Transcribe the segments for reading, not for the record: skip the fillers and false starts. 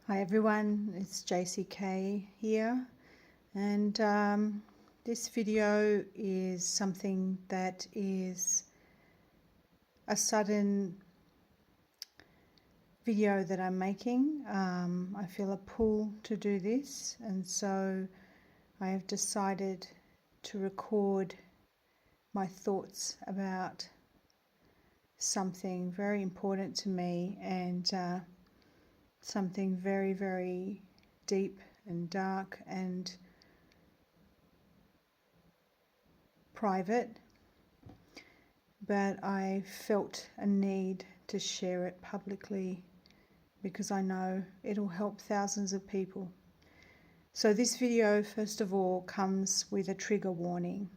Hi everyone, it's JCK here, and this video is something that is a sudden video that I'm making. I feel a pull to do this, and so I have decided to record my thoughts about something very important to me and something very, very deep and dark and private, but I felt a need to share it publicly because I know it'll help thousands of people. So this video, first of all, comes with a trigger warning.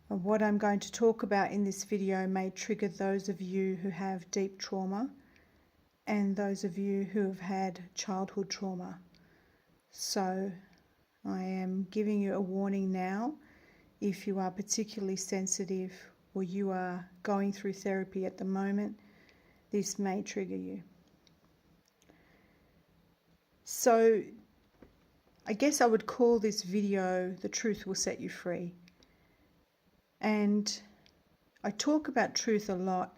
What I'm going to talk about in this video may trigger those of you who have deep trauma and those of you who have had childhood trauma. So I am giving you a warning now. If you are particularly sensitive or you are going through therapy at the moment, this may trigger you. So I guess I would call this video "The Truth Will Set You Free." And I talk about truth a lot,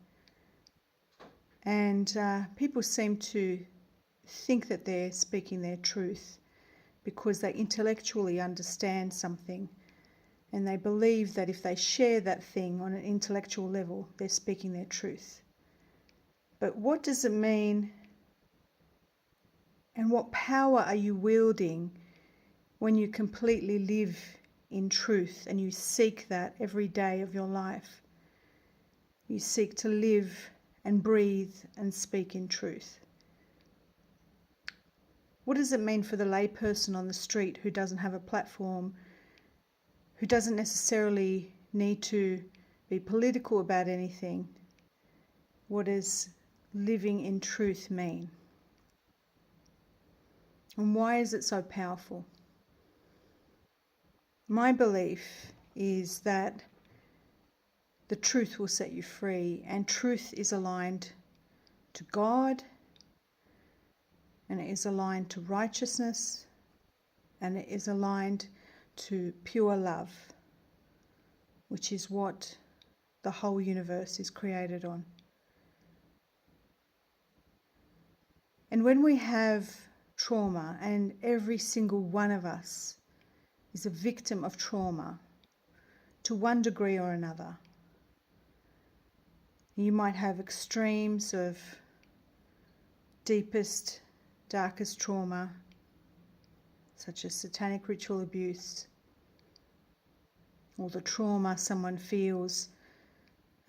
and people seem to think that they're speaking their truth because they intellectually understand something, and they believe that if they share that thing on an intellectual level, they're speaking their truth. But what does it mean, and what power are you wielding when you completely live in truth and you seek that every day of your life? You seek to live and breathe and speak in truth. What does it mean for the layperson on the street who doesn't have a platform, who doesn't necessarily need to be political about anything? What does living in truth mean? And why is it so powerful? My belief is that the truth will set you free, and truth is aligned to God, and it is aligned to righteousness, and it is aligned to pure love, which is what the whole universe is created on. And when we have trauma, and every single one of us is a victim of trauma to one degree or another, you might have extremes of deepest, darkest trauma, such as satanic ritual abuse, or the trauma someone feels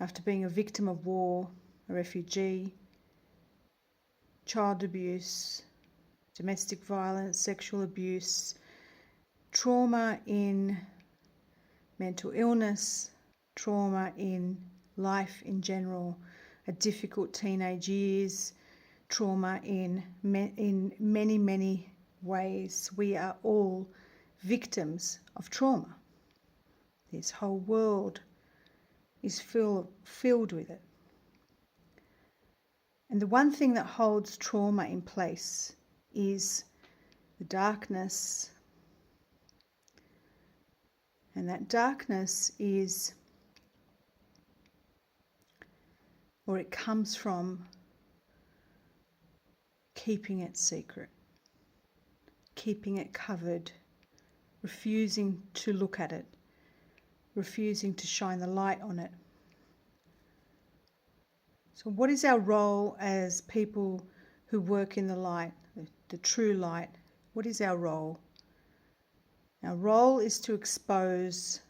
after being a victim of war, a refugee, child abuse, domestic violence, sexual abuse, trauma in mental illness, trauma in life in general, a difficult teenage years, trauma in many, many ways. We are all victims of trauma. This whole world is filled with it. And the one thing that holds trauma in place is the darkness. And that darkness is, or it comes from, keeping it secret, keeping it covered, refusing to look at it, refusing to shine the light on it. So what is our role as people who work in the light, the true light? What is our role? Our role is to expose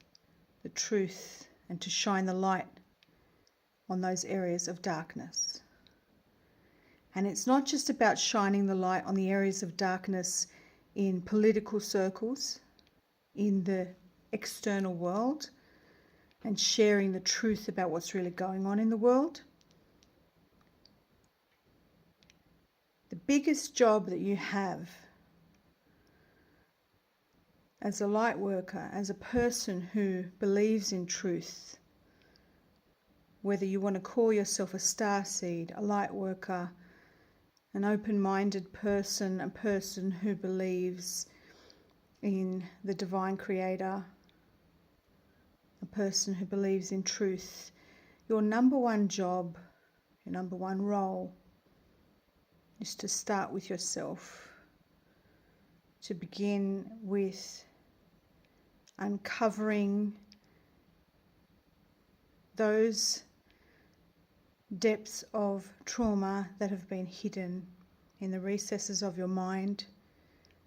the truth and to shine the light on those areas of darkness. And it's not just about shining the light on the areas of darkness in political circles, in the external world, and sharing the truth about what's really going on in the world. The biggest job that you have as a light worker, as a person who believes in truth, whether you want to call yourself a starseed, a light worker, an open-minded person, a person who believes in the divine creator, a person who believes in truth, your number one job, your number one role is to start with yourself, to begin with uncovering those depths of trauma that have been hidden in the recesses of your mind,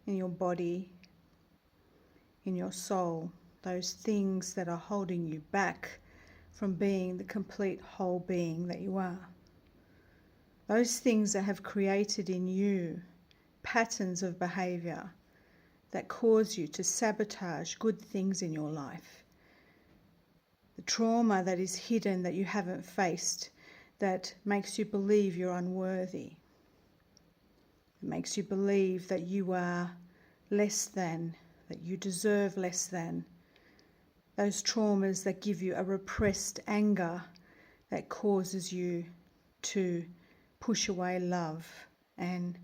in your body, in your soul, those things that are holding you back from being the complete whole being that you are. Those things that have created in you patterns of behavior that cause you to sabotage good things in your life. The trauma that is hidden, that you haven't faced, that makes you believe you're unworthy. It makes you believe that you are less than, that you deserve less than. Those traumas that give you a repressed anger that causes you to push away love and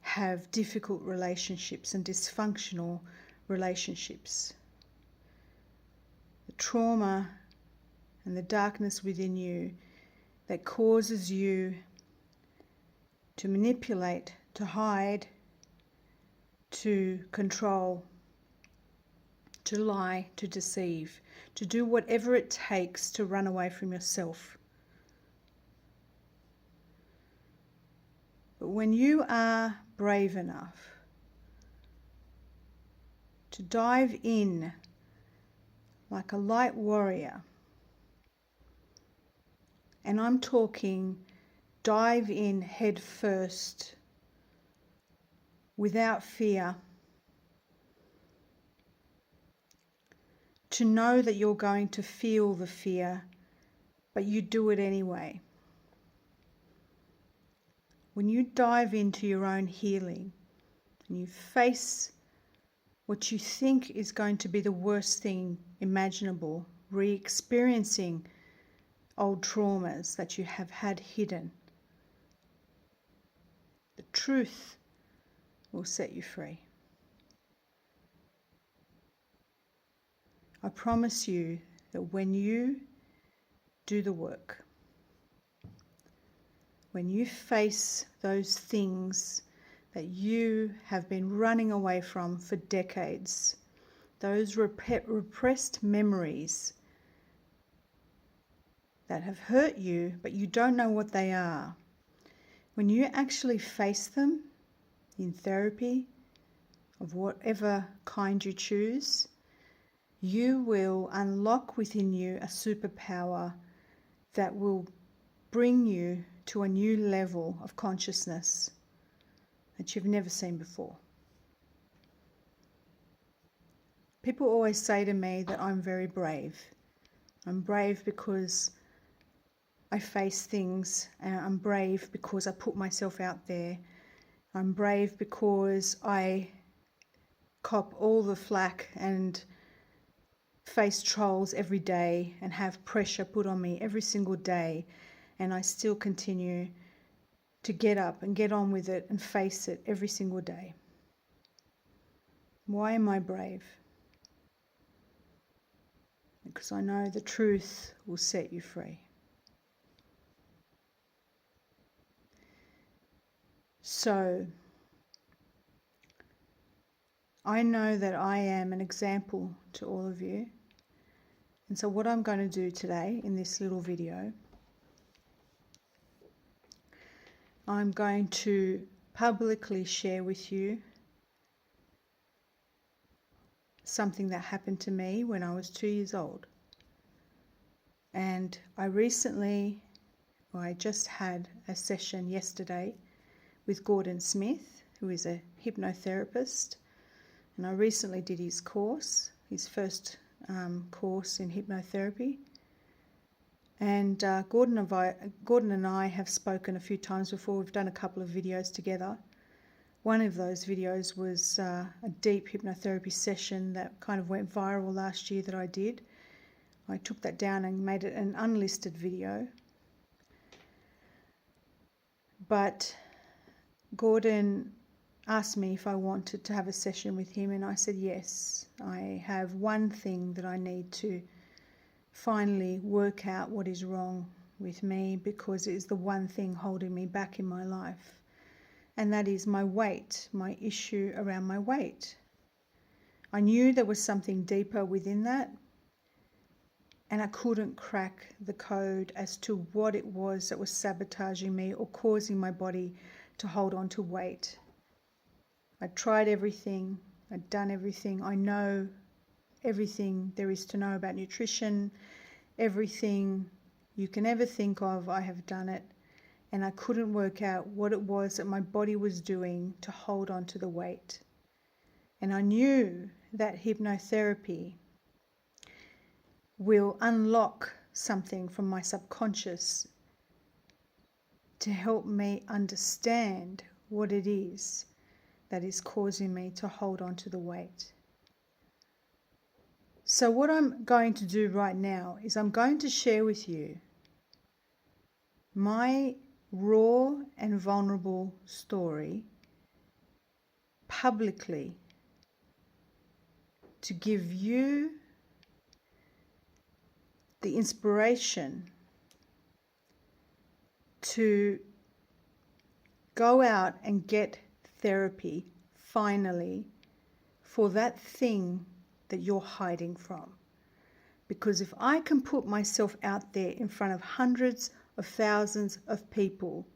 have difficult relationships and dysfunctional relationships. The trauma and the darkness within you that causes you to manipulate, to hide, to control, to lie, to deceive, to do whatever it takes to run away from yourself. But when you are brave enough to dive in like a light warrior, and I'm talking dive in head first, without fear, to know that you're going to feel the fear, but you do it anyway. When you dive into your own healing and you face what you think is going to be the worst thing imaginable, re-experiencing old traumas that you have had hidden, the truth will set you free. I promise you that when you do the work, when you face those things that you have been running away from for decades, those repressed memories that have hurt you, but you don't know what they are, when you actually face them in therapy of whatever kind you choose, you will unlock within you a superpower that will bring you to a new level of consciousness that you've never seen before. People always say to me that I'm very brave. I'm brave because I face things, and I'm brave because I put myself out there. I'm brave because I cop all the flack and face trolls every day and have pressure put on me every single day, and I still continue to get up and get on with it and face it every single day. Why am I brave? Because I know the truth will set you free. So, I know that I am an example to all of you. And so what I'm going to do today in this little video, I'm going to publicly share with you something that happened to me when I was 2 years old. And I just had a session yesterday with Gordon Smith, who is a hypnotherapist. And I recently did his course, his first course in hypnotherapy. And Gordon and I have spoken a few times before. We've done a couple of videos together. One of those videos was a deep hypnotherapy session that kind of went viral last year that I did. I took that down and made it an unlisted video. But Gordon asked me if I wanted to have a session with him, and I said yes. I have one thing that I need to finally work out what is wrong with me, because it is the one thing holding me back in my life, and that is my weight, my issue around my weight. I knew there was something deeper within that, and I couldn't crack the code as to what it was that was sabotaging me or causing my body to hold on to weight. I tried everything, I'd done everything, I know everything there is to know about nutrition, everything you can ever think of, I have done it, and I couldn't work out what it was that my body was doing to hold on to the weight. And I knew that hypnotherapy will unlock something from my subconscious to help me understand what it is that is causing me to hold on to the weight. So what I'm going to do right now is I'm going to share with you my raw and vulnerable story publicly to give you the inspiration to go out and get therapy finally for that thing that you're hiding from. Because if I can put myself out there in front of hundreds of thousands of people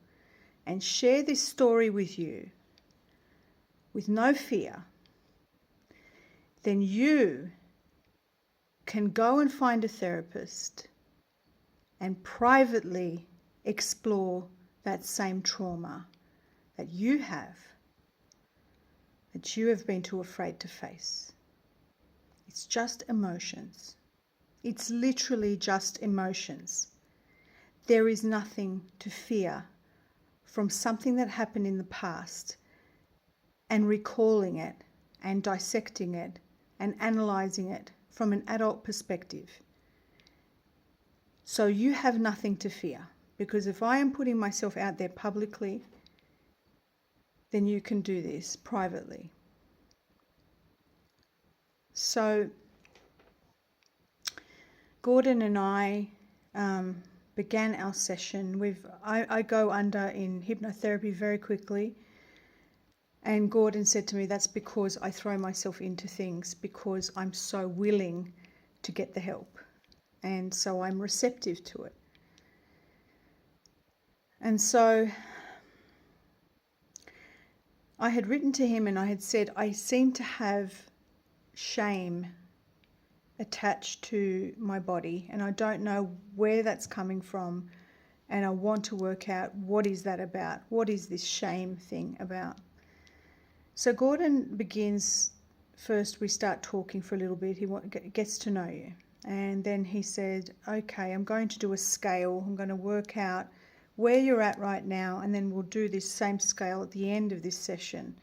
and share this story with you with no fear, then you can go and find a therapist and privately explore that same trauma that you have been too afraid to face. It's just emotions. It's literally just emotions. There is nothing to fear from something that happened in the past and recalling it and dissecting it and analyzing it from an adult perspective. So you have nothing to fear, because if I am putting myself out there publicly, then you can do this privately. So Gordon and I began our session. I go under in hypnotherapy very quickly, and Gordon said to me, that's because I throw myself into things because I'm so willing to get the help, and so I'm receptive to it. And so I had written to him and I had said, I seem to have shame attached to my body, and I don't know where that's coming from, and I want to work out what is that about. What is this shame thing about? So Gordon begins, first we start talking for a little bit. He gets to know you, and then he said, okay, I'm going to do a scale. I'm going to work out where you're at right now, and then we'll do this same scale at the end of this session.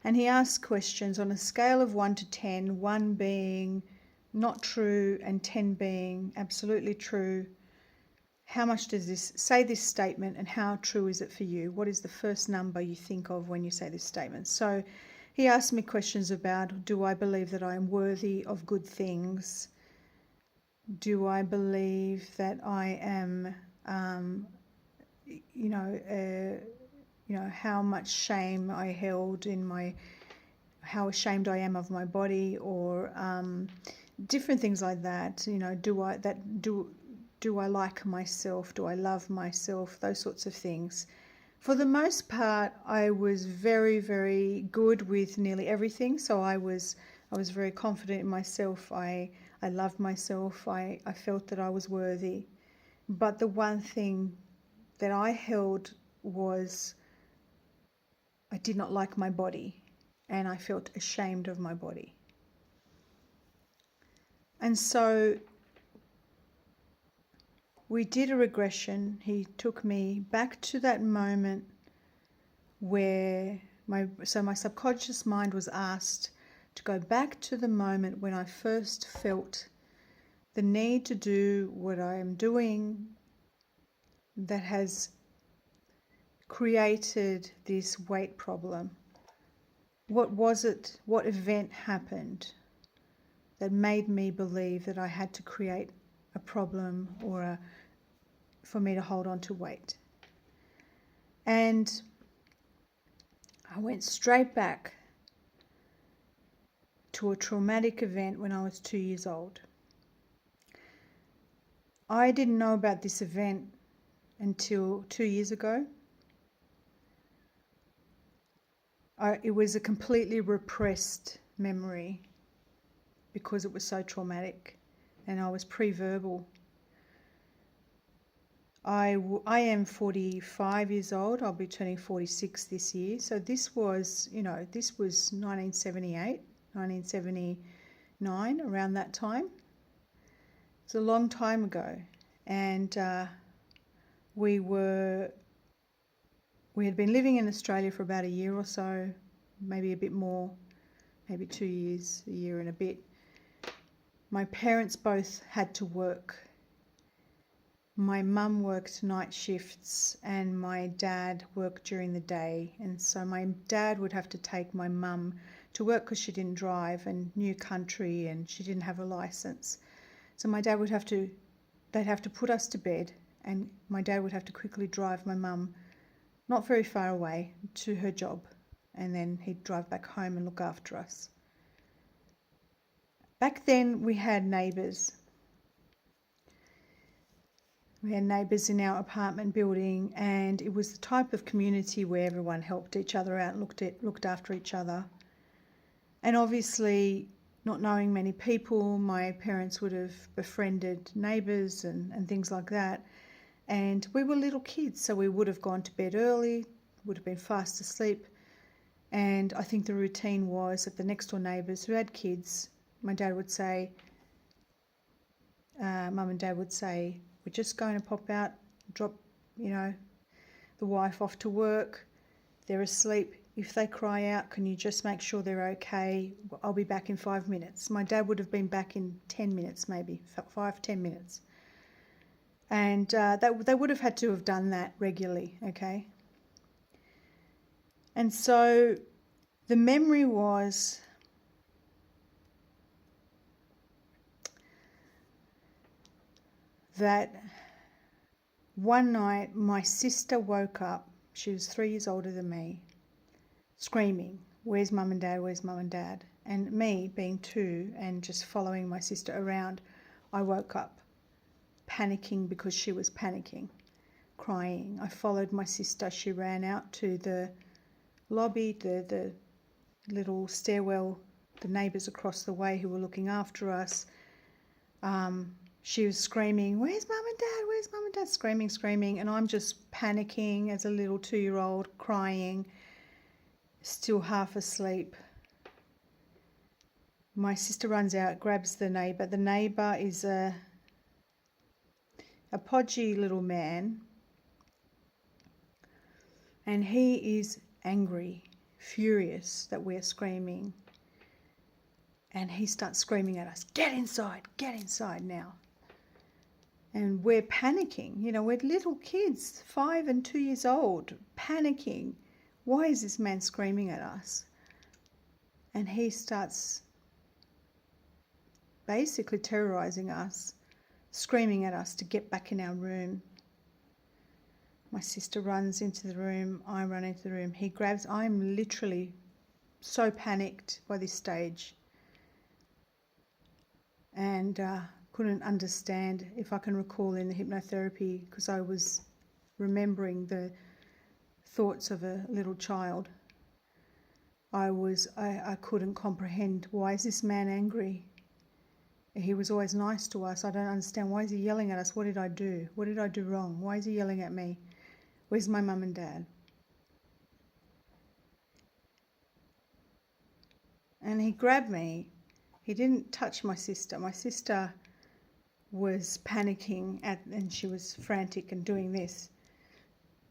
And he asked questions on a scale of 1 to 10, 1 being not true and 10 being absolutely true. How much does this say, this statement, and how true is it for you? What is the first number you think of when you say this statement? So he asked me questions about, do I believe that I am worthy of good things? Do I believe that I am, how much shame I held in how ashamed I am of my body, or different things like that. Do I like myself? Do I love myself? Those sorts of things. For the most part, I was very, very good with nearly everything. So I was very confident in myself. I loved myself. I felt that I was worthy. But the one thing that I held was I did not like my body, and I felt ashamed of my body. And so we did a regression. He took me back to that moment where my subconscious mind was asked to go back to the moment when I first felt the need to do what I am doing that has created this weight problem? What was it? What event happened that made me believe that I had to create a problem for me to hold on to weight? And I went straight back to a traumatic event when I was 2 years old. I didn't know about this event until 2 years ago. It was a completely repressed memory because it was so traumatic, and I was pre-verbal. I am 45 years old. I'll be turning 46 this year. So this was 1978, 1979, around that time. It's a long time ago. And we had been living in Australia for about a year or so, maybe a bit more, maybe 2 years, a year and a bit. My parents both had to work. My mum worked night shifts and my dad worked during the day. And so my dad would have to take my mum to work because she didn't drive, and new country, and she didn't have a license. So my dad they'd have to put us to bed, and my dad would have to quickly drive my mum not very far away to her job, and then he'd drive back home and look after us. Back then we had neighbours. We had neighbours in our apartment building, and it was the type of community where everyone helped each other out and looked after each other. And obviously, not knowing many people, my parents would have befriended neighbours and things like that. And we were little kids, so we would have gone to bed early, would have been fast asleep. And I think the routine was that the next door neighbours who had kids, my dad would say, Mum and Dad would say, we're just going to pop out, drop, the wife off to work. They're asleep. If they cry out, can you just make sure they're okay? I'll be back in 5 minutes. My dad would have been back in 10 minutes, maybe 5-10 minutes. And they would have had to have done that regularly, okay? And so the memory was that one night my sister woke up. She was 3 years older than me, screaming, where's Mum and Dad, where's Mum and Dad? And me, being 2 and just following my sister around, I woke up panicking because she was panicking, crying. I followed my sister. She ran out to the lobby, the little stairwell, the neighbours across the way who were looking after us. She was screaming, where's Mum and Dad, where's Mum and Dad? Screaming. And I'm just panicking as a little 2-year-old, crying, still half asleep. My sister runs out, grabs the neighbour. The neighbour is a podgy little man, and he is angry, furious that we're screaming. And he starts screaming at us, get inside now. And we're panicking, we're little kids, 5 and 2 years old, panicking. Why is this man screaming at us? And he starts basically terrorising us, screaming at us to get back in our room. My sister runs into the room, I run into the room. I'm literally so panicked by this stage, and couldn't understand, if I can recall in the hypnotherapy, because I was remembering the thoughts of a little child. I couldn't comprehend, why is this man angry? He was always nice to us. I don't understand. Why is he yelling at us? What did I do? What did I do wrong? Why is he yelling at me? Where's my mum and dad? And he grabbed me. He didn't touch my sister. My sister was panicking and she was frantic and doing this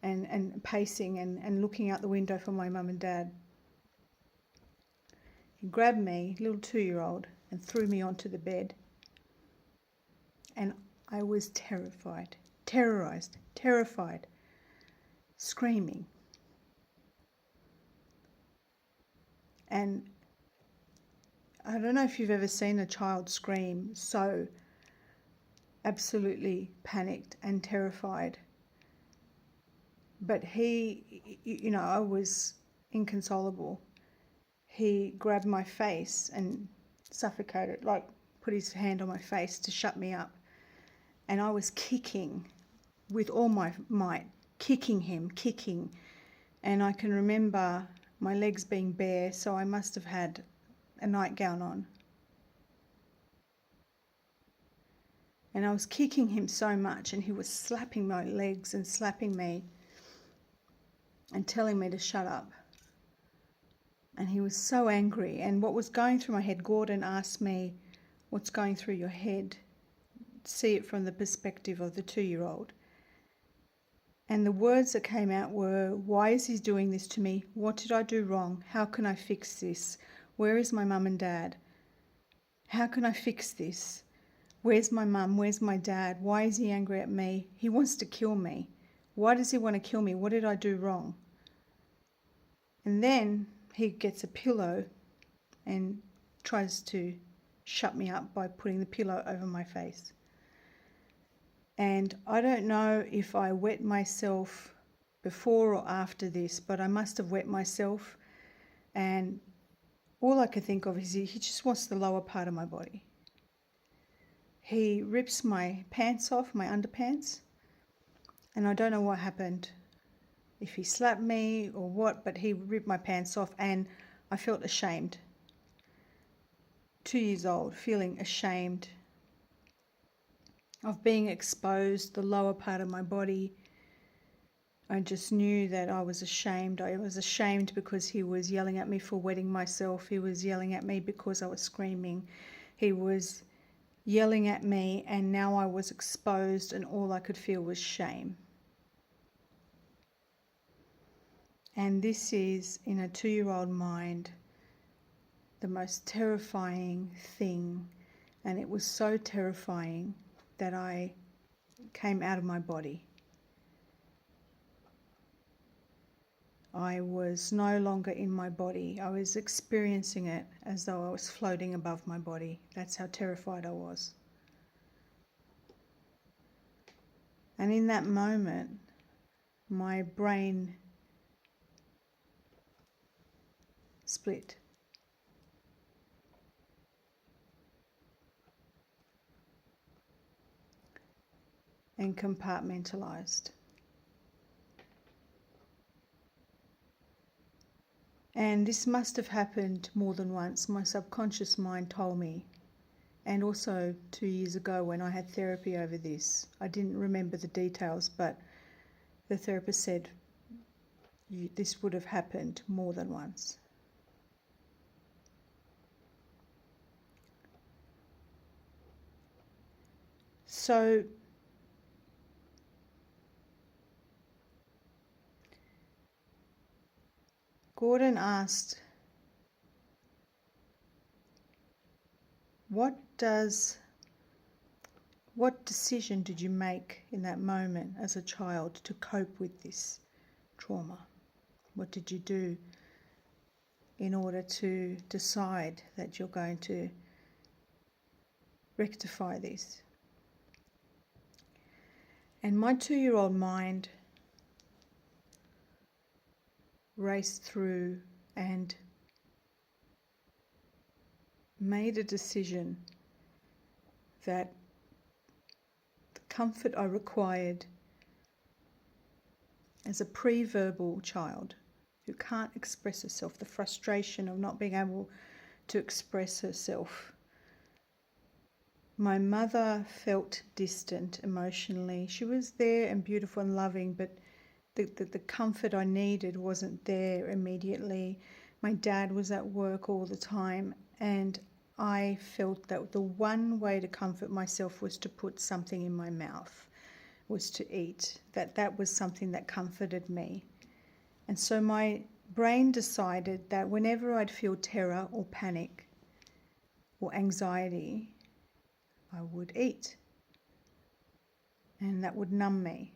and pacing and looking out the window for my mum and dad. He grabbed me, little 2-year-old, and threw me onto the bed. And I was terrified, terrorised, terrified, screaming, And I don't know if you've ever seen a child scream so absolutely panicked and terrified. But he, I was inconsolable. He grabbed my face and suffocated, like put his hand on my face to shut me up. And I was kicking with all my might, kicking him. And I can remember my legs being bare, so I must have had a nightgown on. And I was kicking him so much, and he was slapping my legs and slapping me and telling me to shut up. And he was so angry. And what was going through my head, Gordon asked me, what's going through your head? See it from the perspective of the 2-year-old. And the words that came out were, why is he doing this to me? What did I do wrong? How can I fix this? Where is my mum and dad? How can I fix this? Where's my mum? Where's my dad? Why is he angry at me? He wants to kill me. Why does he want to kill me? What did I do wrong? And then he gets a pillow and tries to shut me up by putting the pillow over my face. And I don't know if I wet myself before or after this, but I must have wet myself. And all I can think of is he just wants the lower part of my body. He rips my pants off, my underpants, and I don't know what happened, if he slapped me or what, but he ripped my pants off and I felt ashamed. 2 years old, feeling ashamed of being exposed, the lower part of my body. I just knew that I was ashamed. I was ashamed because he was yelling at me for wetting myself. He was yelling at me because I was screaming. He was yelling at me, and now I was exposed and all I could feel was shame. And this is, in a 2-year-old mind, the most terrifying thing. And it was so terrifying that I came out of my body. I was no longer in my body. I was experiencing it as though I was floating above my body. That's how terrified I was. And in that moment, my brain split. And compartmentalized. And this must have happened more than once. My subconscious mind told me. And also 2 years ago when I had therapy over this. I didn't remember the details, but the therapist said this would have happened more than once. So Gordon asked, what decision did you make in that moment as a child to cope with this trauma? What did you do in order to decide that you're going to rectify this? And my 2-year-old mind raced through and made a decision that the comfort I required as a pre-verbal child who can't express herself, the frustration of not being able to express herself. My mother felt distant emotionally. She was there and beautiful and loving, but the comfort I needed wasn't there immediately. My dad was at work all the time, and I felt that the one way to comfort myself was to put something in my mouth, was to eat. That was something that comforted me. And so my brain decided that whenever I'd feel terror or panic or anxiety, I would eat. And that would numb me.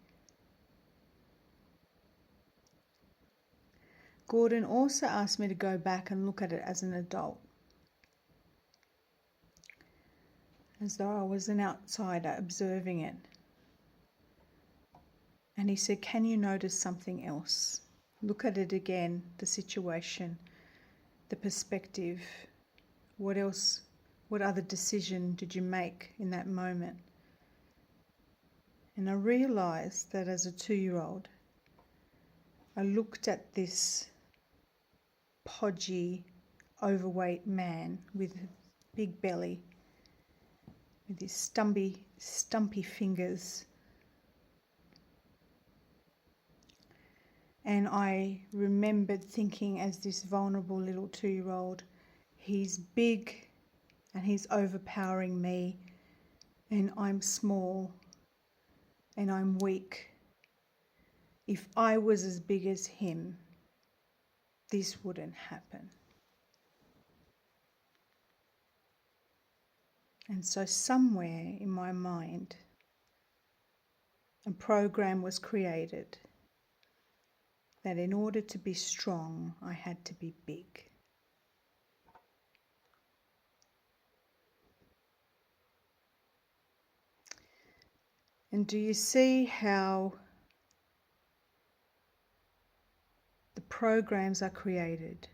Gordon also asked me to go back and look at it as an adult, as though I was an outsider observing it. And he said, can you notice something else? Look at it again, the situation, the perspective. What else, what other decision did you make in that moment? And I realised that as a 2-year-old, I looked at this podgy, overweight man with a big belly, with his stumpy fingers. And I remembered thinking, as this vulnerable little 2-year-old, he's big and he's overpowering me, and I'm small and I'm weak. If I was as big as him, this wouldn't happen. And so somewhere in my mind, a program was created that in order to be strong, I had to be big. And do you see how the programs are created?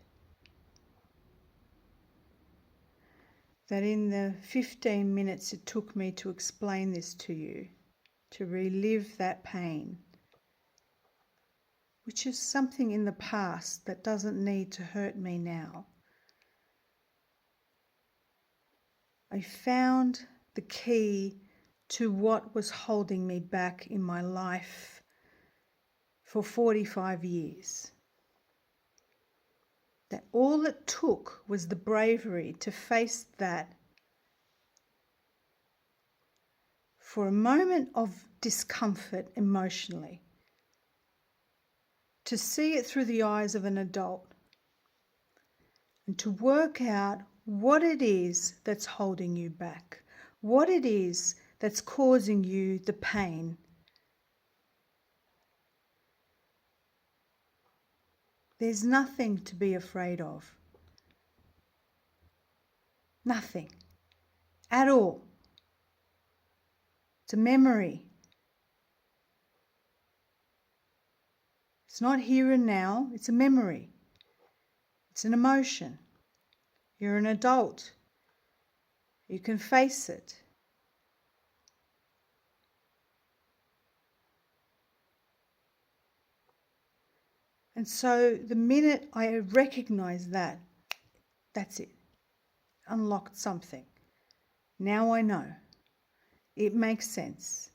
That in the 15 minutes it took me to explain this to you, to relive that pain, which is something in the past that doesn't need to hurt me now. I found the key to what was holding me back in my life for 45 years. That all it took was the bravery to face that for a moment of discomfort emotionally, to see it through the eyes of an adult, and to work out what it is that's holding you back, what it is that's causing you the pain. There's nothing to be afraid of. Nothing at all. It's a memory. It's not here and now, it's a memory. It's an emotion. You're an adult. You can face it. And so the minute I recognized that, that's it. Unlocked something. Now I know. It makes sense.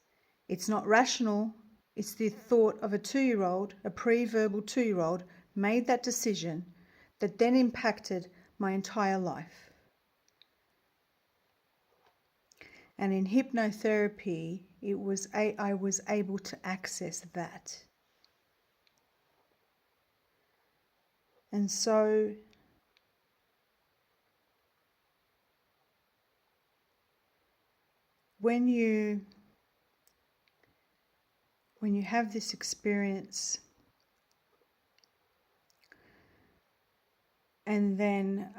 It's not rational. It's the thought of a 2-year-old, a pre-verbal 2-year-old, made that decision that then impacted my entire life. And in hypnotherapy, I was able to access that. And so when you have this experience, and then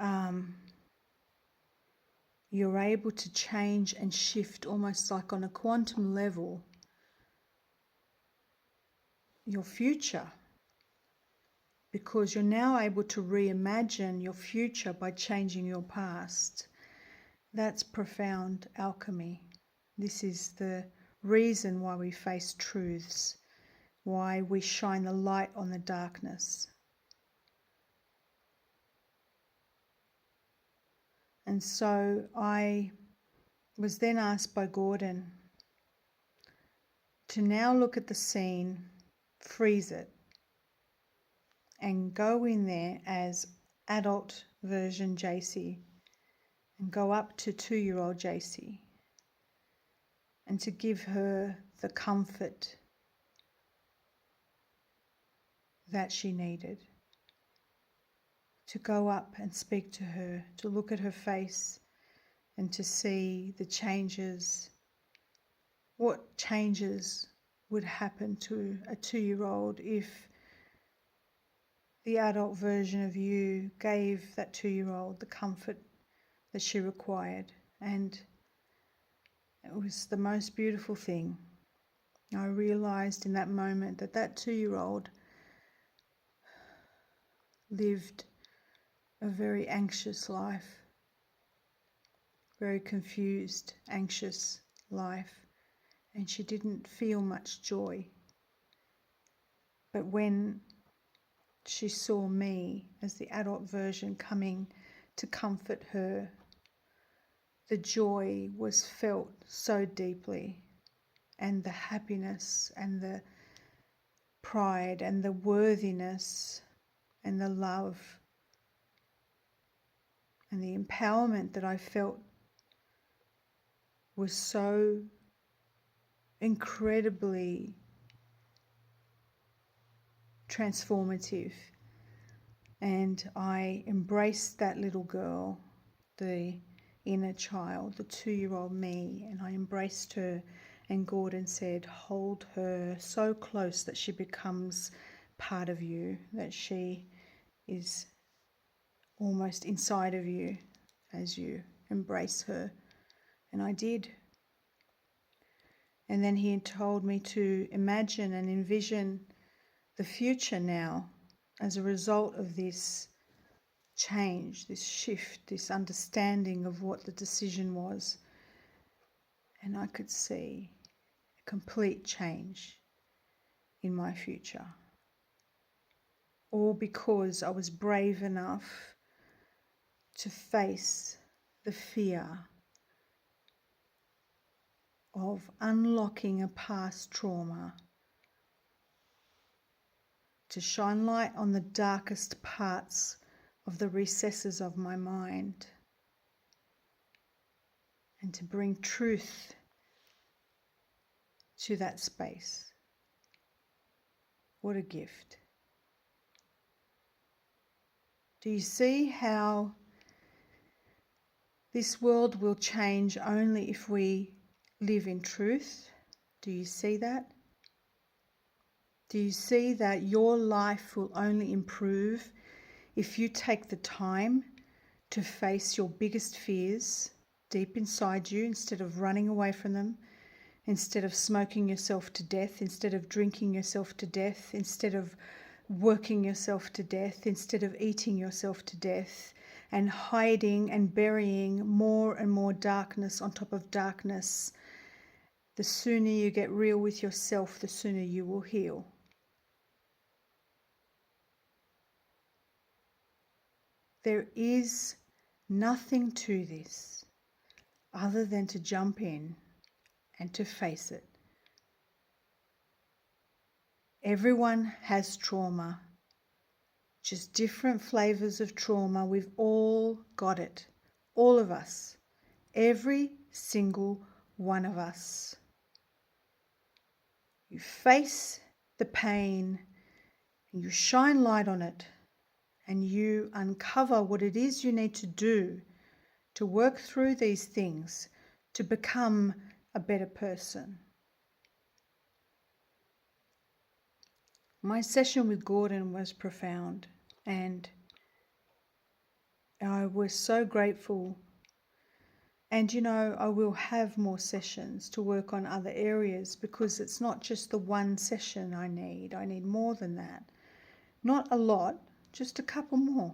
you're able to change and shift almost like on a quantum level your future, because you're now able to reimagine your future by changing your past. That's profound alchemy. This is the reason why we face truths, why we shine the light on the darkness. And so I was then asked by Gordon to now look at the scene, freeze it, and go in there as adult version JC and go up to 2-year-old JC, and to give her the comfort that she needed, to go up and speak to her, to look at her face and to see the changes, what changes would happen to a 2-year-old if the adult version of you gave that 2-year-old the comfort that she required, and it was the most beautiful thing. I realized in that moment that that 2-year-old lived a very anxious life, very confused, anxious life, and she didn't feel much joy. But when she saw me as the adult version coming to comfort her, the joy was felt so deeply, and the happiness and the pride and the worthiness and the love and the empowerment that I felt was so incredibly transformative. And I embraced that little girl, the inner child, the 2-year-old me, and I embraced her, and Gordon said, hold her so close that she becomes part of you, that she is almost inside of you as you embrace her. And I did. And then he told me to imagine and envision the future now as a result of this change, this shift, this understanding of what the decision was. And I could see a complete change in my future. All because I was brave enough to face the fear of unlocking a past trauma, to shine light on the darkest parts of the recesses of my mind, and to bring truth to that space. What a gift. Do you see how this world will change only if we live in truth? Do you see that? Do you see that your life will only improve if you take the time to face your biggest fears deep inside you instead of running away from them, instead of smoking yourself to death, instead of drinking yourself to death, instead of working yourself to death, instead of eating yourself to death and hiding and burying more and more darkness on top of darkness? The sooner you get real with yourself, the sooner you will heal. There is nothing to this other than to jump in and to face it. Everyone has trauma, just different flavors of trauma. We've all got it, all of us, every single one of us. You face the pain and you shine light on it, and you uncover what it is you need to do to work through these things to become a better person. My session with Gordon was profound, and I was so grateful. And you know, I will have more sessions to work on other areas, because it's not just the one session I need more than that. Not a lot, just a couple more.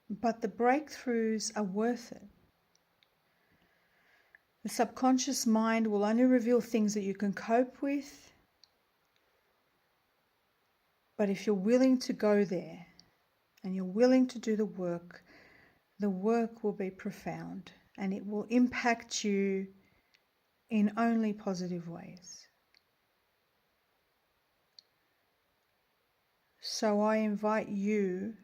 But the breakthroughs are worth it. The subconscious mind will only reveal things that you can cope with. But if you're willing to go there and you're willing to do the work will be profound, and it will impact you in only positive ways. So I invite you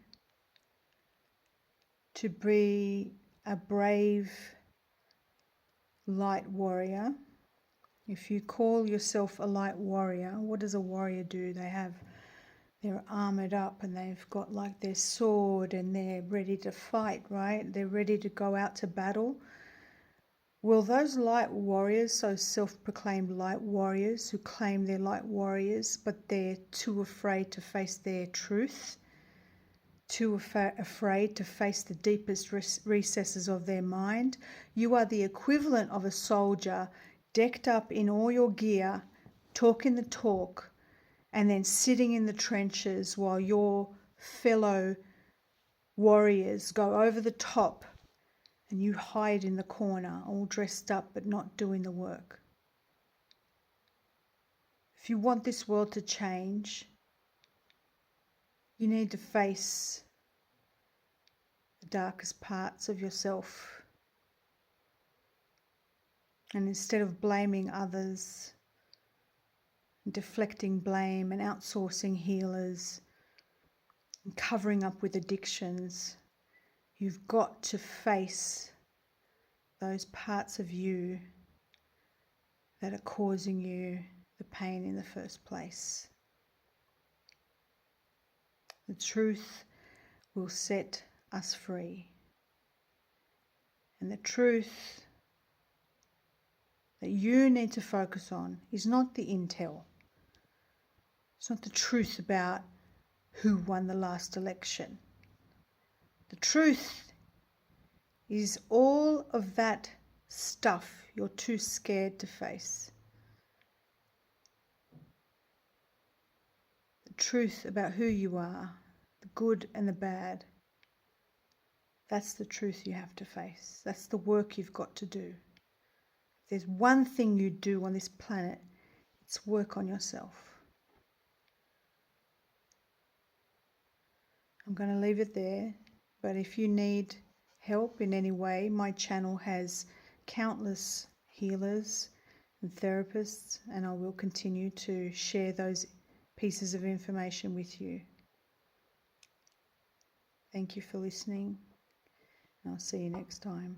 to be a brave light warrior. If you call yourself a light warrior, what does a warrior do? They're armored up and they've got like their sword and they're ready to fight, right? They're ready to go out to battle. Will those light warriors, so self-proclaimed light warriors who claim they're light warriors, but they're too afraid to face their truth, too afraid to face the deepest recesses of their mind? You are the equivalent of a soldier decked up in all your gear, talking the talk, and then sitting in the trenches while your fellow warriors go over the top and you hide in the corner, all dressed up but not doing the work. If you want this world to change, you need to face the darkest parts of yourself. And instead of blaming others, deflecting blame and outsourcing healers, and covering up with addictions, you've got to face those parts of you that are causing you the pain in the first place. The truth will set us free. And the truth that you need to focus on is not the intel. It's not the truth about who won the last election. The truth is all of that stuff you're too scared to face. The truth about who you are, the good and the bad. That's the truth you have to face. That's the work you've got to do. If there's one thing you do on this planet, it's work on yourself. I'm going to leave it there, but if you need help in any way, my channel has countless healers and therapists, and I will continue to share those pieces of information with you. Thank you for listening, and I'll see you next time.